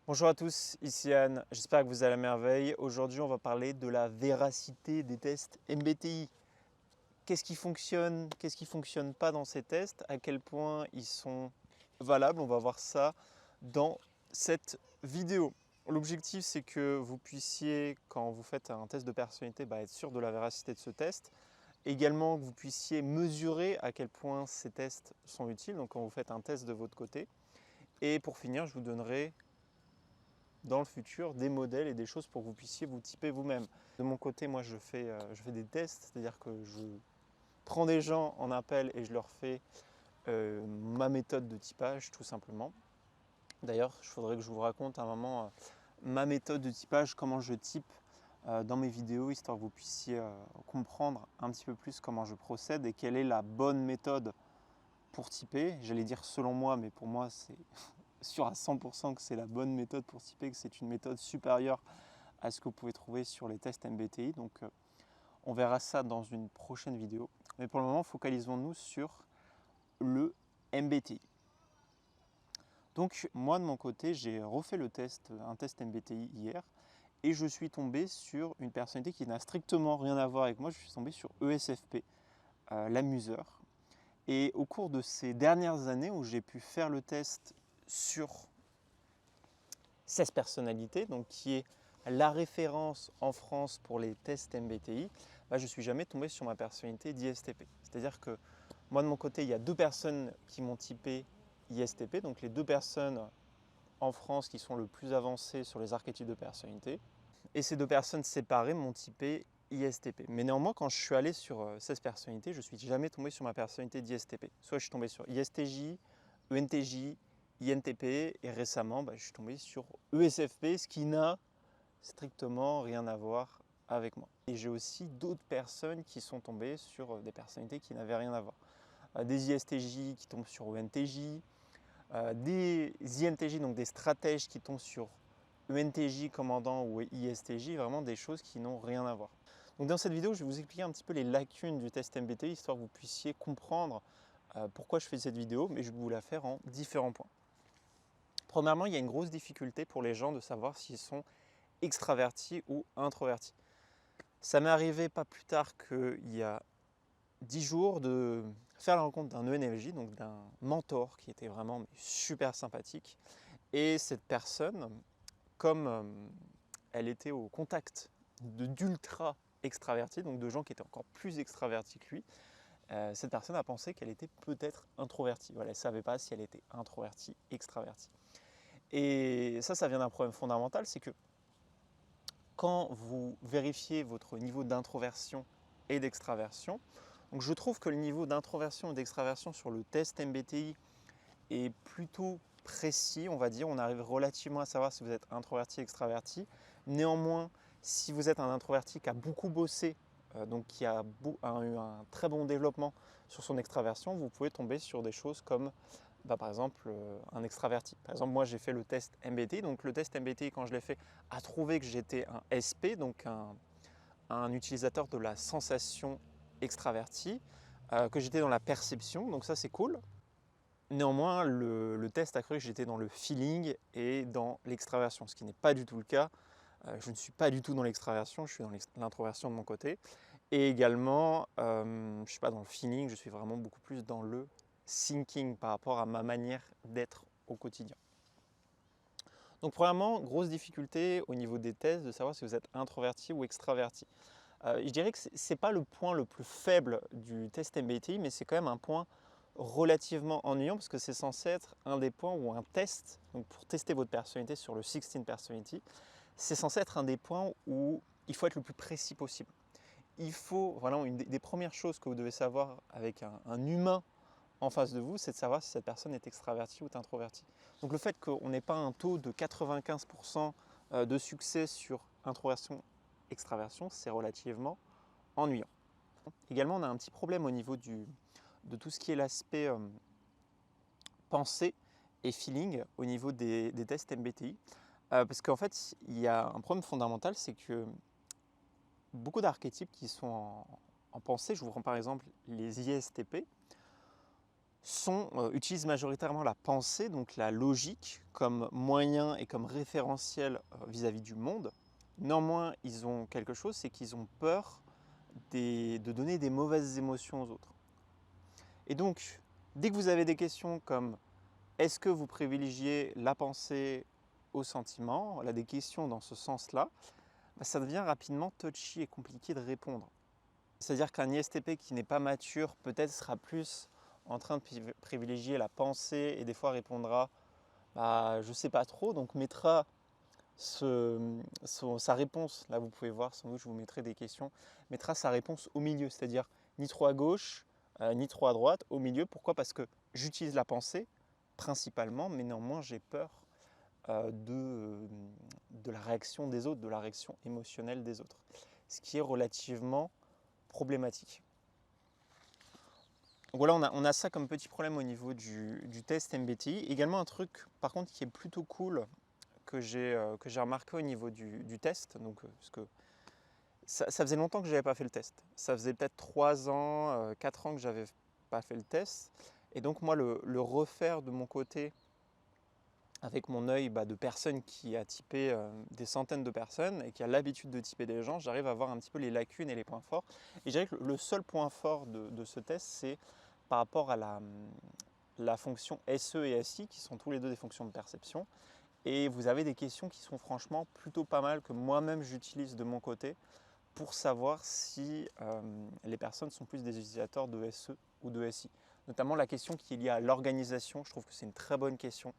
Bonjour à tous, ici Anne, j'espère que vous allez à merveille. Aujourd'hui, on va parler de la véracité des tests MBTI. Qu'est-ce qui fonctionne pas dans ces tests, à quel point ils sont valables, on va voir ça dans cette vidéo. L'objectif, c'est que vous puissiez, quand vous faites un test de personnalité, être sûr de la véracité de ce test. Également, que vous puissiez mesurer à quel point ces tests sont utiles, donc quand vous faites un test de votre côté. Et pour finir, je vous donnerai dans le futur des modèles et des choses pour que vous puissiez vous typer vous-même. De mon côté, moi je fais des tests, c'est-à-dire que je prends des gens en appel et je leur fais ma méthode de typage tout simplement. D'ailleurs, il faudrait que je vous raconte à un moment ma méthode de typage, comment je type dans mes vidéos, histoire que vous puissiez comprendre un petit peu plus comment je procède et quelle est la bonne méthode pour typer. J'allais dire selon moi, mais pour moi c'est sûr à 100% que c'est la bonne méthode pour typer, que c'est une méthode supérieure à ce que vous pouvez trouver sur les tests MBTI. Donc on verra ça dans une prochaine vidéo. Mais pour le moment, focalisons-nous sur le MBTI. Donc moi de mon côté, j'ai refait un test MBTI hier, et je suis tombé sur une personnalité qui n'a strictement rien à voir avec moi. Je suis tombé sur ESFP, l'amuseur. Et au cours de ces dernières années où j'ai pu faire le test sur 16 personnalités, donc qui est la référence en France pour les tests MBTI, je ne suis jamais tombé sur ma personnalité d'ISTP. C'est-à-dire que moi de mon côté, il y a deux personnes qui m'ont typé ISTP, donc les deux personnes en France qui sont le plus avancées sur les archétypes de personnalité. Et ces deux personnes séparées m'ont typé ISTP. Mais néanmoins, quand je suis allé sur 16 personnalités, je ne suis jamais tombé sur ma personnalité d'ISTP. Soit je suis tombé sur ISTJ, ENTJ, INTP, et récemment, je suis tombé sur ESFP, ce qui n'a strictement rien à voir avec moi. Et j'ai aussi d'autres personnes qui sont tombées sur des personnalités qui n'avaient rien à voir. Des ISTJ qui tombent sur ENTJ, des INTJ, donc des stratèges qui tombent sur ENTJ commandant ou ISTJ, vraiment des choses qui n'ont rien à voir. Donc dans cette vidéo, je vais vous expliquer un petit peu les lacunes du test MBTI, histoire que vous puissiez comprendre pourquoi je fais cette vidéo, mais je vais vous la faire en différents points. Premièrement, il y a une grosse difficulté pour les gens de savoir s'ils sont extravertis ou introvertis. Ça m'est arrivé pas plus tard qu'il y a 10 jours de faire la rencontre d'un ENFJ, donc d'un mentor qui était vraiment super sympathique. Et cette personne, comme elle était au contact d'ultra extravertis, donc de gens qui étaient encore plus extravertis que lui, cette personne a pensé qu'elle était peut-être introvertie. Voilà, elle ne savait pas si elle était introvertie, extravertie. Et ça vient d'un problème fondamental, c'est que quand vous vérifiez votre niveau d'introversion et d'extraversion, donc je trouve que le niveau d'introversion et d'extraversion sur le test MBTI est plutôt précis, on va dire. On arrive relativement à savoir si vous êtes introverti, extraverti. Néanmoins, si vous êtes un introverti qui a beaucoup bossé, donc qui a eu un très bon développement sur son extraversion, vous pouvez tomber sur des choses comme par exemple un extraverti. Par exemple, moi j'ai fait le test MBTI. Donc le test MBTI, quand je l'ai fait, a trouvé que j'étais un SP, donc un utilisateur de la sensation extravertie, que j'étais dans la perception, donc ça c'est cool. Néanmoins, le test a cru que j'étais dans le feeling et dans l'extraversion, ce qui n'est pas du tout le cas. Je ne suis pas du tout dans l'extraversion, je suis dans l'introversion de mon côté. Et également, je ne suis pas dans le feeling, je suis vraiment beaucoup plus dans le thinking par rapport à ma manière d'être au quotidien. Donc premièrement, grosse difficulté au niveau des tests de savoir si vous êtes introverti ou extraverti. Je dirais que ce n'est pas le point le plus faible du test MBTI, mais c'est quand même un point relativement ennuyant parce que c'est censé être un des points où un test, donc pour tester votre personnalité sur le 16 Personality, c'est censé être un des points où il faut être le plus précis possible. Il faut, vraiment, une des premières choses que vous devez savoir avec un humain en face de vous, c'est de savoir si cette personne est extravertie ou introvertie. Donc le fait qu'on n'ait pas un taux de 95% de succès sur introversion, extraversion, c'est relativement ennuyant. Également, on a un petit problème au niveau de tout ce qui est l'aspect pensée et feeling au niveau des tests MBTI. Parce qu'en fait, il y a un problème fondamental, c'est que beaucoup d'archétypes qui sont en pensée, je vous prends par exemple les ISTP, utilisent majoritairement la pensée, donc la logique, comme moyen et comme référentiel vis-à-vis du monde. Néanmoins, ils ont quelque chose, c'est qu'ils ont peur de donner des mauvaises émotions aux autres. Et donc, dès que vous avez des questions comme est-ce que vous privilégiez la pensée au sentiment, là, des questions dans ce sens-là, ça devient rapidement touchy et compliqué de répondre. C'est-à-dire qu'un ISTP qui n'est pas mature peut-être sera plus en train de privilégier la pensée et des fois répondra je ne sais pas trop, donc mettra sa réponse, là vous pouvez voir, sans doute je vous mettrai des questions, mettra sa réponse au milieu, c'est-à-dire ni trop à gauche, ni trop à droite, au milieu. Pourquoi? Parce que j'utilise la pensée principalement, mais néanmoins j'ai peur de la réaction des autres, de la réaction émotionnelle des autres, ce qui est relativement problématique. Donc voilà, on a ça comme petit problème au niveau du test MBTI. Également un truc par contre qui est plutôt cool que j'ai remarqué au niveau du test, parce que ça faisait longtemps que je n'avais pas fait le test. Ça faisait peut-être 3 ans, 4 ans que je n'avais pas fait le test. Et donc moi, le refaire de mon côté avec mon œil de personne qui a typé des centaines de personnes et qui a l'habitude de typer des gens, j'arrive à voir un petit peu les lacunes et les points forts. Et je dirais que le seul point fort de ce test, c'est par rapport à la fonction SE et SI, qui sont tous les deux des fonctions de perception. Et vous avez des questions qui sont franchement plutôt pas mal, que moi-même j'utilise de mon côté pour savoir si les personnes sont plus des utilisateurs de SE ou de SI. Notamment la question qui est liée à l'organisation, je trouve que c'est une très bonne question.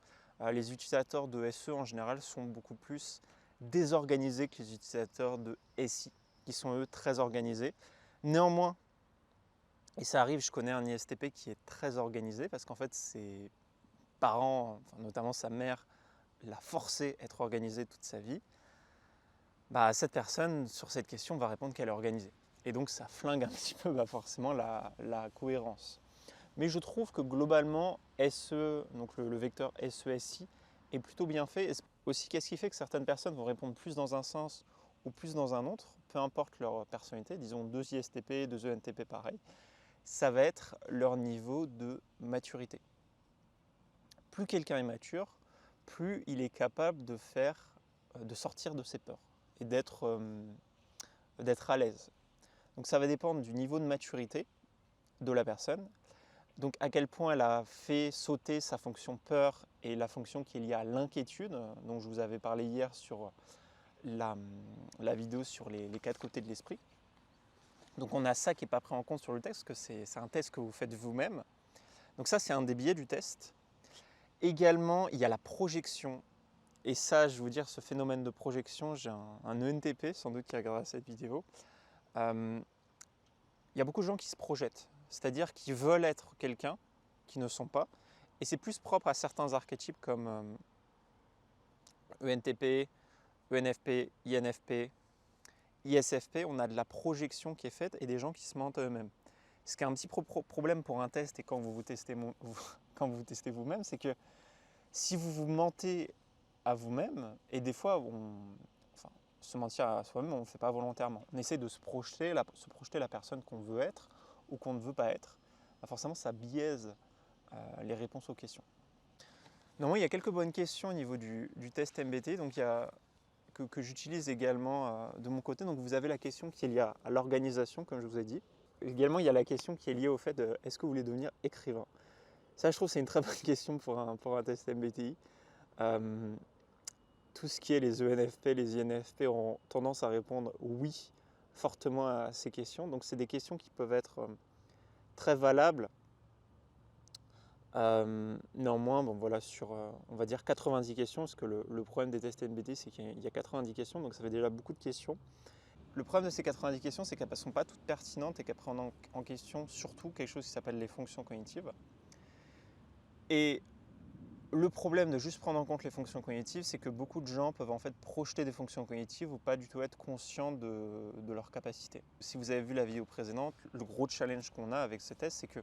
Les utilisateurs de SE en général sont beaucoup plus désorganisés que les utilisateurs de SI, qui sont eux très organisés. Néanmoins, et ça arrive, je connais un ISTP qui est très organisé parce qu'en fait ses parents, notamment sa mère, l'a forcé à être organisé toute sa vie. Cette personne, sur cette question, va répondre qu'elle est organisée. Et donc ça flingue un petit peu forcément la cohérence. Mais je trouve que globalement, SE, donc le vecteur SE-SI, est plutôt bien fait. Et aussi, qu'est-ce qui fait que certaines personnes vont répondre plus dans un sens ou plus dans un autre, peu importe leur personnalité, disons 2 ISTP, 2 ENTP pareil, ça va être leur niveau de maturité. Plus quelqu'un est mature, plus il est capable de sortir de ses peurs et d'être à l'aise. Donc ça va dépendre du niveau de maturité de la personne. Donc à quel point elle a fait sauter sa fonction peur et la fonction qui est liée à l'inquiétude, dont je vous avais parlé hier sur la vidéo sur les 4 côtés de l'esprit. Donc on a ça qui n'est pas pris en compte sur le test, parce que c'est un test que vous faites vous-même. Donc ça c'est un des biais du test. Également il y a la projection. Et ça, je vais vous dire, ce phénomène de projection, j'ai un ENTP sans doute qui regardera cette vidéo. Il y a beaucoup de gens qui se projettent, c'est-à-dire qui veulent être quelqu'un, qui ne sont pas. Et c'est plus propre à certains archétypes comme ENTP, ENFP, INFP, ISFP. On a de la projection qui est faite et des gens qui se mentent à eux-mêmes. Ce qui est un petit problème pour un test et quand vous vous testez vous-même, c'est que si vous vous mentez à vous-même, et des fois, se mentir à soi-même, on ne le fait pas volontairement. On essaie de se projeter la personne qu'on veut être ou qu'on ne veut pas être. Forcément, ça biaise les réponses aux questions. Normalement, il y a quelques bonnes questions au niveau du test MBTI donc que j'utilise également de mon côté. Donc, vous avez la question qui est liée à l'organisation, comme je vous ai dit. Également, il y a la question qui est liée au fait de est-ce que vous voulez devenir écrivain? Ça, je trouve que c'est une très bonne question pour un test MBTI. Tout ce qui est les ENFP, les INFP ont tendance à répondre oui fortement à ces questions. Donc c'est des questions qui peuvent être très valables. Néanmoins, sur on va dire 90 questions, parce que le problème des tests MBTI, c'est qu'il y a 90 questions, donc ça fait déjà beaucoup de questions. Le problème de ces 90 questions, c'est qu'elles ne sont pas toutes pertinentes et qu'elles prennent en question surtout quelque chose qui s'appelle les fonctions cognitives. Et le problème de juste prendre en compte les fonctions cognitives, c'est que beaucoup de gens peuvent en fait projeter des fonctions cognitives ou pas du tout être conscients de leurs capacités. Si vous avez vu la vidéo précédente, le gros challenge qu'on a avec ce test, c'est que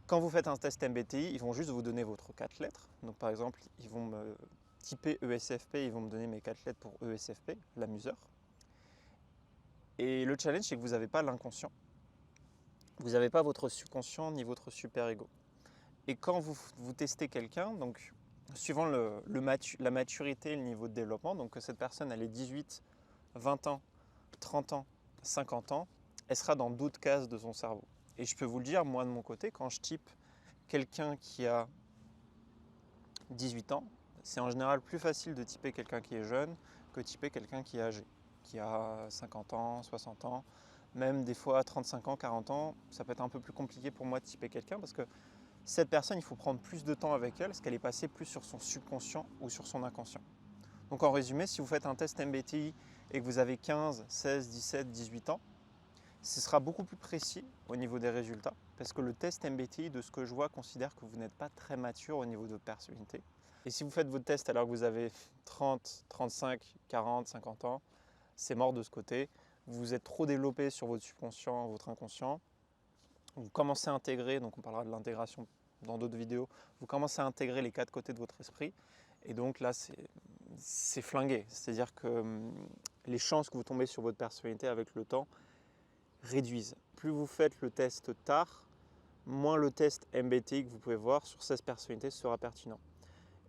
quand vous faites un test MBTI, ils vont juste vous donner votre 4 lettres. Donc par exemple, ils vont me typer ESFP, ils vont me donner mes 4 lettres pour ESFP, l'amuseur. Et le challenge, c'est que vous n'avez pas l'inconscient. Vous n'avez pas votre subconscient ni votre super-ego. Et quand vous testez quelqu'un, donc suivant la maturité et le niveau de développement, donc que cette personne elle ait 18, 20 ans, 30 ans, 50 ans, elle sera dans d'autres cases de son cerveau. Et je peux vous le dire, moi de mon côté, quand je type quelqu'un qui a 18 ans, c'est en général plus facile de typer quelqu'un qui est jeune que de typer quelqu'un qui est âgé, qui a 50 ans, 60 ans, même des fois 35 ans, 40 ans. Ça peut être un peu plus compliqué pour moi de typer quelqu'un parce que cette personne, il faut prendre plus de temps avec elle parce qu'elle est passée plus sur son subconscient ou sur son inconscient. Donc en résumé, si vous faites un test MBTI et que vous avez 15, 16, 17, 18 ans, ce sera beaucoup plus précis au niveau des résultats parce que le test MBTI, de ce que je vois, considère que vous n'êtes pas très mature au niveau de votre personnalité. Et si vous faites votre test alors que vous avez 30, 35, 40, 50 ans, c'est mort de ce côté. Vous êtes trop développé sur votre subconscient, votre inconscient. Vous commencez à intégrer, donc on parlera de l'intégration dans d'autres vidéos, vous commencez à intégrer les 4 côtés de votre esprit. Et donc là, c'est flingué. C'est-à-dire que les chances que vous tombez sur votre personnalité avec le temps réduisent. Plus vous faites le test tard, moins le test MBTI que vous pouvez voir sur 16 personnalités sera pertinent.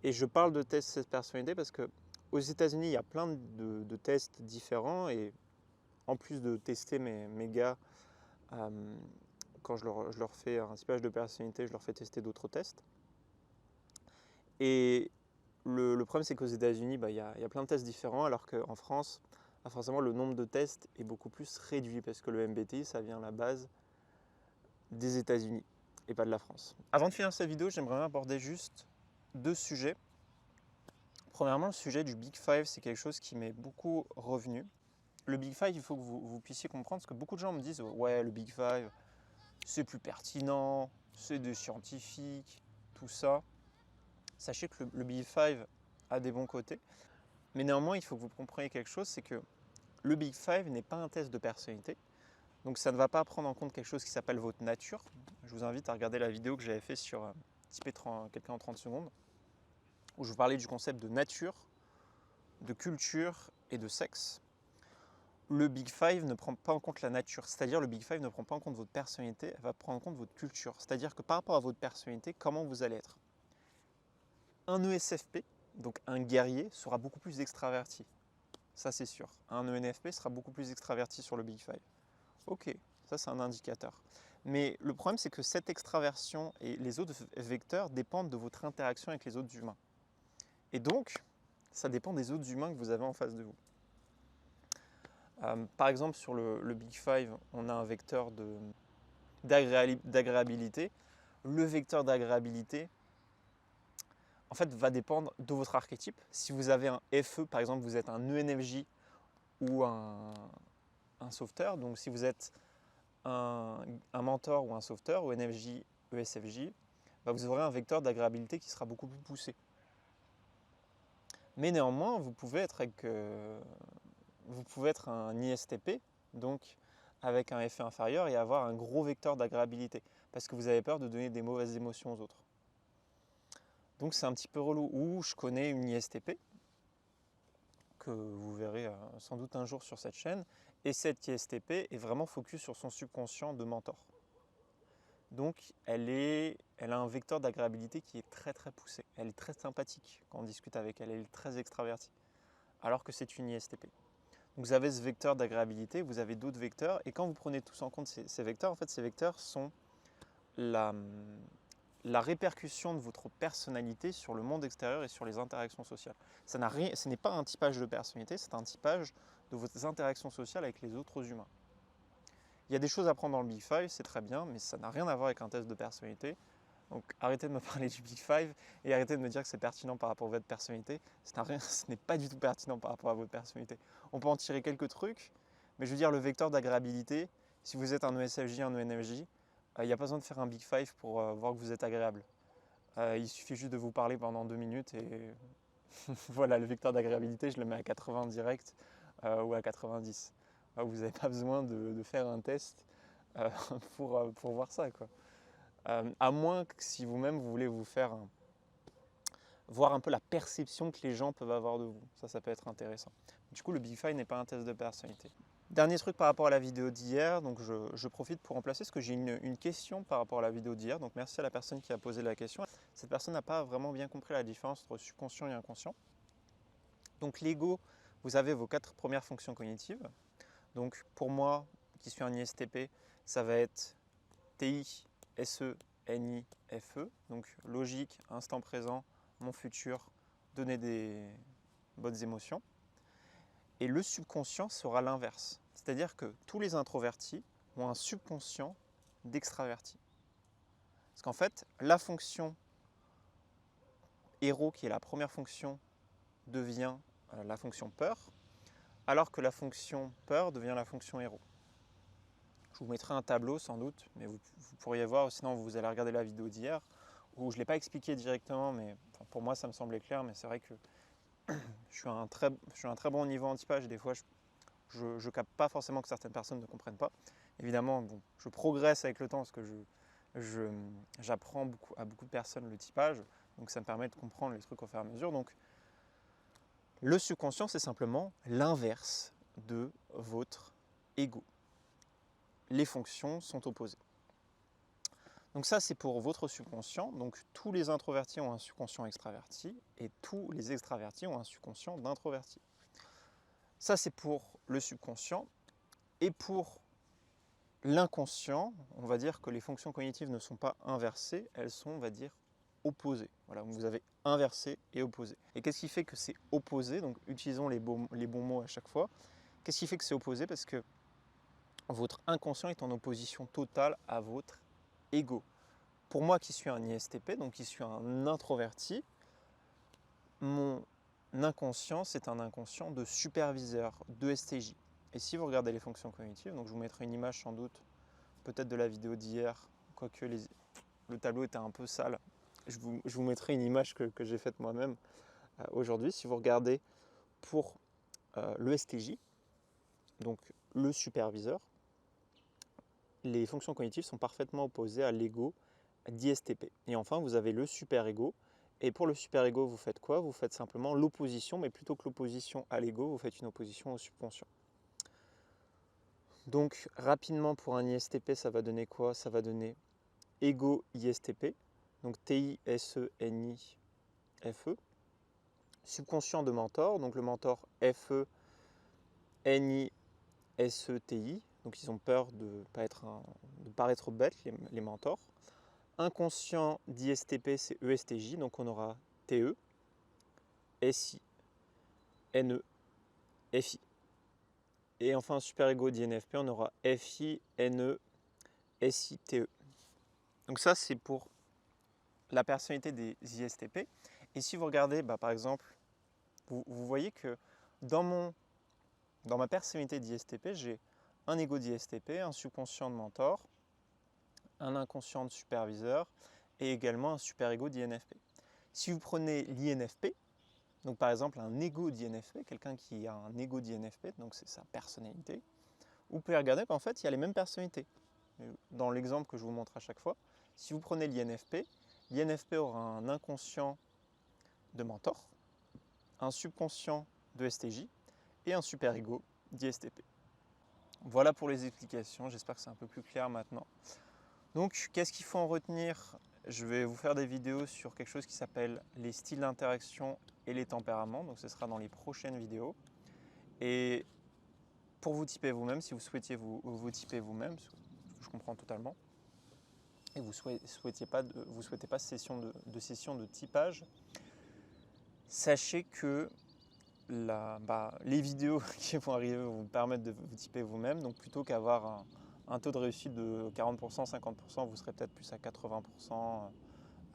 Et je parle de test 16 personnalités parce que aux États-Unis, il y a plein de tests différents. Et en plus de tester mes gars, quand je leur fais un typage de personnalité, je leur fais tester d'autres tests. Et le problème, c'est qu'aux États-Unis, il y a plein de tests différents, alors qu'en France, forcément, le nombre de tests est beaucoup plus réduit parce que le MBTI, ça vient à la base des États-Unis et pas de la France. Avant de finir cette vidéo, j'aimerais aborder juste 2 sujets. Premièrement, le sujet du Big Five, c'est quelque chose qui m'est beaucoup revenu. Le Big Five, il faut que vous puissiez comprendre, parce que beaucoup de gens me disent « Ouais, le Big Five, c'est plus pertinent, c'est des scientifiques, tout ça ». Sachez que le Big Five a des bons côtés, mais néanmoins, il faut que vous compreniez quelque chose, c'est que le Big Five n'est pas un test de personnalité, donc ça ne va pas prendre en compte quelque chose qui s'appelle votre nature. Je vous invite à regarder la vidéo que j'avais fait sur typer quelqu'un en 30 secondes, où je vous parlais du concept de nature, de culture et de sexe. Le Big Five ne prend pas en compte la nature, c'est-à-dire le Big Five ne prend pas en compte votre personnalité, elle va prendre en compte votre culture, c'est-à-dire que par rapport à votre personnalité, comment vous allez être. Un ESFP, donc un guerrier, sera beaucoup plus extraverti, ça c'est sûr. Un ENFP sera beaucoup plus extraverti sur le Big Five. Ok, ça c'est un indicateur. Mais le problème c'est que cette extraversion et les autres vecteurs dépendent de votre interaction avec les autres humains. Et donc, ça dépend des autres humains que vous avez en face de vous. Par exemple, sur le Big Five, on a un vecteur d'agréabilité. Le vecteur d'agréabilité, en fait, va dépendre de votre archétype. Si vous avez un FE, par exemple, vous êtes un ENFJ ou un sauveteur. Donc, si vous êtes un mentor ou un sauveteur, ou NFJ, ESFJ, vous aurez un vecteur d'agréabilité qui sera beaucoup plus poussé. Mais néanmoins, vous pouvez être un ISTP, donc avec un FE inférieur et avoir un gros vecteur d'agréabilité, parce que vous avez peur de donner des mauvaises émotions aux autres. Donc c'est un petit peu relou. Ou je connais une ISTP, que vous verrez sans doute un jour sur cette chaîne, et cette ISTP est vraiment focus sur son subconscient de mentor. Donc elle a un vecteur d'agréabilité qui est très très poussé. Elle est très sympathique quand on discute avec elle, elle est très extravertie, alors que c'est une ISTP. Donc vous avez ce vecteur d'agréabilité, vous avez d'autres vecteurs, et quand vous prenez tous en compte ces vecteurs, en fait ces vecteurs sont la répercussion de votre personnalité sur le monde extérieur et sur les interactions sociales. Ce n'est pas un typage de personnalité, c'est un typage de vos interactions sociales avec les autres humains. Il y a des choses à prendre dans le Big Five, c'est très bien, mais ça n'a rien à voir avec un test de personnalité. Donc arrêtez de me parler du Big Five et arrêtez de me dire que c'est pertinent par rapport à votre personnalité. Ce n'est pas du tout pertinent par rapport à votre personnalité. On peut en tirer quelques trucs, mais je veux dire le vecteur d'agréabilité, si vous êtes un ESFJ, un ENFJ, il n'y a pas besoin de faire un Big Five pour voir que vous êtes agréable. Il suffit juste de vous parler pendant 2 minutes et voilà, le vecteur d'agréabilité, je le mets à 80 direct ou à 90. Vous n'avez pas besoin de faire un test pour voir ça, quoi. À moins que si vous-même vous voulez vous faire voir un peu la perception que les gens peuvent avoir de vous. Ça peut être intéressant. Du coup, le Big Five n'est pas un test de personnalité. Dernier truc par rapport à la vidéo d'hier, donc je profite pour remplacer parce que j'ai une question par rapport à la vidéo d'hier. Donc merci à la personne qui a posé la question. Cette personne n'a pas vraiment bien compris la différence entre subconscient et inconscient. Donc l'ego, vous avez vos 4 premières fonctions cognitives. Donc pour moi, qui suis un ISTP, ça va être TI, SE, NI, FE. Donc logique, instant présent, mon futur, donner des bonnes émotions. Et le subconscient sera l'inverse. C'est-à-dire que tous les introvertis ont un subconscient d'extraverti. Parce qu'en fait, la fonction héros, qui est la première fonction, devient la fonction peur, alors que la fonction peur devient la fonction héros. Je vous mettrai un tableau sans doute, mais vous pourriez voir, sinon vous allez regarder la vidéo d'hier, où je ne l'ai pas expliqué directement, mais pour moi ça me semblait clair, mais c'est vrai que je suis à un très bon niveau en typage, et des fois je ne capte pas forcément que certaines personnes ne comprennent pas. Évidemment, bon, je progresse avec le temps parce que j'apprends à beaucoup de personnes le typage, donc ça me permet de comprendre les trucs au fur et à mesure. Donc, le subconscient, c'est simplement l'inverse de votre ego. Les fonctions sont opposées. Donc ça, c'est pour votre subconscient. Donc tous les introvertis ont un subconscient extraverti et tous les extravertis ont un subconscient d'introverti. Ça, c'est pour le subconscient. Et pour l'inconscient, on va dire que les fonctions cognitives ne sont pas inversées, elles sont, on va dire, opposées. Voilà, vous avez inversé et opposé. Et qu'est-ce qui fait que c'est opposé? Donc utilisons les bons mots à chaque fois. Qu'est-ce qui fait que c'est opposé? Parce que votre inconscient est en opposition totale à votre ego. Pour moi qui suis un ISTP, donc qui suis un introverti, mon inconscient, c'est un inconscient de superviseur, de STJ. Et si vous regardez les fonctions cognitives, donc je vous mettrai une image sans doute, peut-être de la vidéo d'hier, quoique le tableau était un peu sale. Je vous mettrai une image que j'ai faite moi-même aujourd'hui. Si vous regardez pour le STJ, donc le superviseur, les fonctions cognitives sont parfaitement opposées à l'ego d'ISTP. Et enfin, vous avez le super-ego. Et pour le super-ego, vous faites quoi? Vous faites simplement l'opposition, mais plutôt que l'opposition à l'ego, vous faites une opposition au subconscient. Donc, rapidement, pour un ISTP, ça va donner quoi? Ça va donner ego ISTP, donc TI, SE, NI, FE. Subconscient de mentor, donc le mentor FE, NI, SE, TI. Donc, ils ont peur de paraître bêtes, les mentors. Inconscient d'ISTP, c'est ESTJ, donc on aura TE, SI, NE, FI. Et enfin, super-ego d'INFP, on aura FI, NE, SI, TE. Donc ça, c'est pour la personnalité des ISTP. Et si vous regardez, par exemple, vous voyez que dans ma personnalité d'ISTP, j'ai un ego d'ISTP, un subconscient de mentor, un inconscient de superviseur et également un super-ego d'INFP. Si vous prenez l'INFP, donc par exemple un ego d'INFP, quelqu'un qui a un ego d'INFP, donc c'est sa personnalité, vous pouvez regarder qu'en fait il y a les mêmes personnalités. Dans l'exemple que je vous montre à chaque fois, si vous prenez l'INFP aura un inconscient de mentor, un subconscient de STJ et un super-ego d'ISTP. Voilà pour les explications, j'espère que c'est un peu plus clair maintenant. Donc qu'est-ce qu'il faut en retenir? Je vais vous faire des vidéos sur quelque chose qui s'appelle les styles d'interaction et les tempéraments, donc ce sera dans les prochaines vidéos. Et pour vous typer vous-même, si vous souhaitiez vous typer vous-même, ce que je comprends totalement, et vous ne souhaitez pas de session de typage, sachez que les vidéos qui vont arriver vont vous permettre de vous typer vous-même, donc plutôt qu'avoir un taux de réussite de 40%, 50%, vous serez peut-être plus à 80%,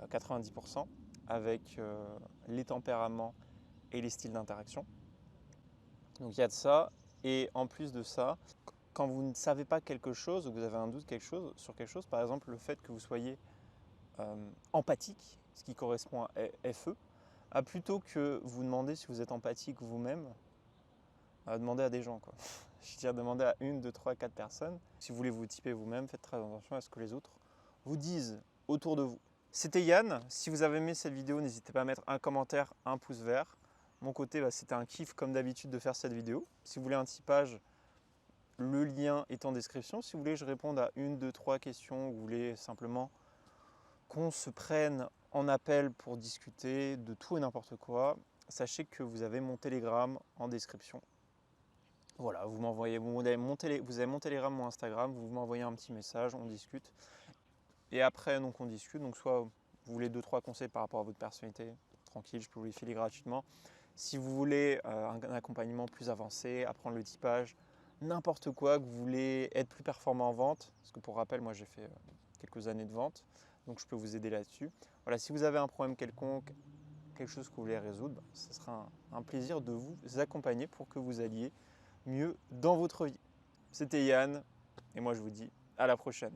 90% avec les tempéraments et les styles d'interaction. Donc il y a de ça, et en plus de ça, quand vous ne savez pas quelque chose ou que vous avez un doute sur quelque chose, par exemple le fait que vous soyez empathique, ce qui correspond à FE, plutôt que vous demander si vous êtes empathique vous-même, demandez à des gens, quoi. Je veux dire, demandez à 1, 2, 3, 4 personnes. Si vous voulez vous typer vous-même, faites très attention à ce que les autres vous disent autour de vous. C'était Yann. Si vous avez aimé cette vidéo, n'hésitez pas à mettre un commentaire, un pouce vert. Mon côté, c'était un kiff comme d'habitude de faire cette vidéo. Si vous voulez un typage, Le lien est en description. Si vous voulez que je réponde à une, deux, trois questions, vous voulez simplement qu'on se prenne en appel pour discuter de tout et n'importe quoi, sachez que vous avez mon Telegram en description. Voilà, vous avez mon Telegram, mon Instagram, vous m'envoyez un petit message, on discute. Et après, donc on discute. Donc soit vous voulez 2-3 conseils par rapport à votre personnalité, tranquille, je peux vous les filer gratuitement. Si vous voulez un accompagnement plus avancé, apprendre le typage, n'importe quoi, que vous voulez être plus performant en vente, parce que pour rappel, moi j'ai fait quelques années de vente, donc je peux vous aider là-dessus. Voilà, si vous avez un problème quelconque, quelque chose que vous voulez résoudre, ce sera un plaisir de vous accompagner pour que vous alliez mieux dans votre vie. C'était Yann, et moi je vous dis à la prochaine.